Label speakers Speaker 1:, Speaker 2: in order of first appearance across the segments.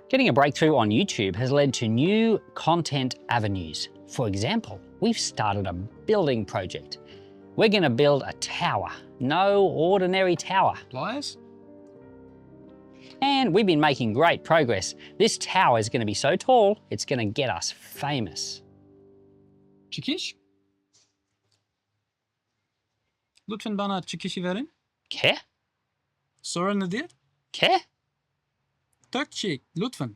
Speaker 1: Getting a breakthrough on YouTube has led to new content avenues. For example, we've started a building project. We're going to build a tower. No ordinary tower.
Speaker 2: Pliers?
Speaker 1: And we've been making great progress. This tower is going to be so tall, it's going to get us famous.
Speaker 2: Çıkış? Lütfen bana çıkışı verin.
Speaker 1: ¿Qué?
Speaker 2: Sorun nedir?
Speaker 1: ¿Qué?
Speaker 2: Türkçe, lütfen.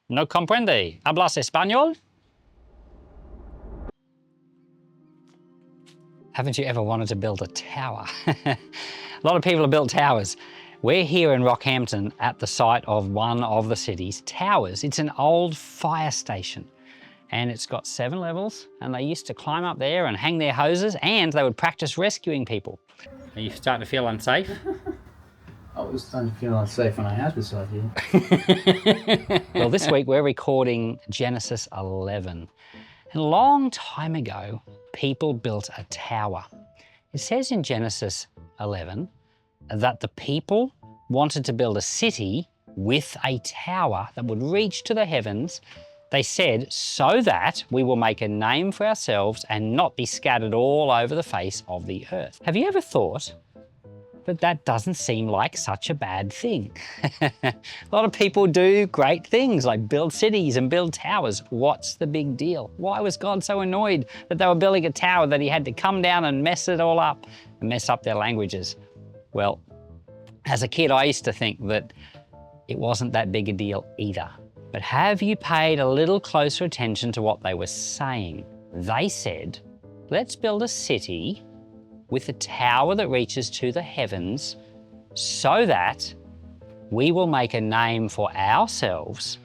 Speaker 1: No comprende. ¿Hablas español? Haven't you ever wanted to build a tower? A lot of people have built towers. We're here in Rockhampton at the site of one of the city's towers. It's an old fire station and it's got 7 levels, and they used to climb up there and hang their hoses, and they would practice rescuing people. Are you starting to feel unsafe?
Speaker 3: I was starting to feel unsafe when I had this idea.
Speaker 1: Well, this week we're recording Genesis 11. And a long time ago, people built a tower. It says in Genesis 11 that the people wanted to build a city with a tower that would reach to the heavens. They said, so that we will make a name for ourselves and not be scattered all over the face of the earth. Have you ever thought that that doesn't seem like such a bad thing? A lot of people do great things like build cities and build towers. What's the big deal? Why was God so annoyed that they were building a tower that he had to come down and mess it all up and mess up their languages? Well, as a kid, I used to think that it wasn't that big a deal either. But have you paid a little closer attention to what they were saying? They said, let's build a city with a tower that reaches to the heavens so that we will make a name for ourselves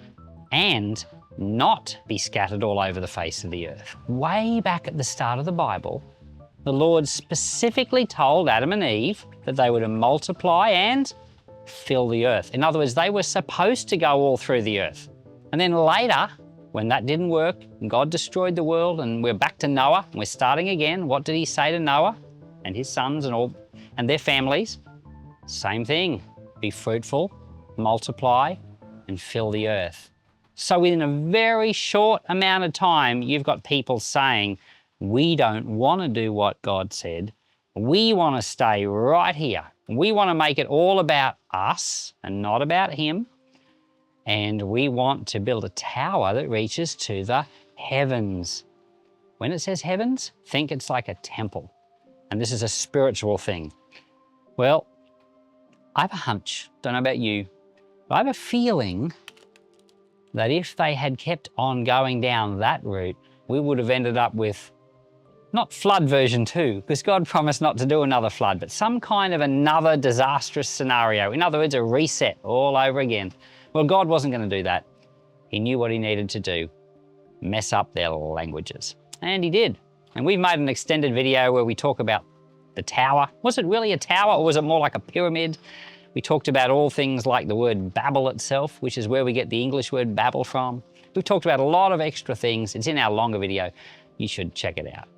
Speaker 1: and not be scattered all over the face of the earth. Way back at the start of the Bible, the Lord specifically told Adam and Eve that they were to multiply and fill the earth. In other words, they were supposed to go all through the earth. And then later, when that didn't work, and God destroyed the world and we're back to Noah, and we're starting again, what did he say to Noah and his sons and their families? Same thing, be fruitful, multiply, and fill the earth. So within a very short amount of time, you've got people saying, we don't want to do what God said. We want to stay right here. We want to make it all about us and not about him. And we want to build a tower that reaches to the heavens. When it says heavens, think it's like a temple. And this is a spiritual thing. Well, I have a hunch, don't know about you, but I have a feeling that if they had kept on going down that route, we would have ended up with not flood version 2, because God promised not to do another flood, but some kind of another disastrous scenario. In other words, a reset all over again. Well, God wasn't going to do that. He knew what he needed to do, mess up their languages. And he did. And we've made an extended video where we talk about the tower. Was it really a tower or was it more like a pyramid? We talked about all things like the word Babel itself, which is where we get the English word Babel from. We've talked about a lot of extra things. It's in our longer video. You should check it out.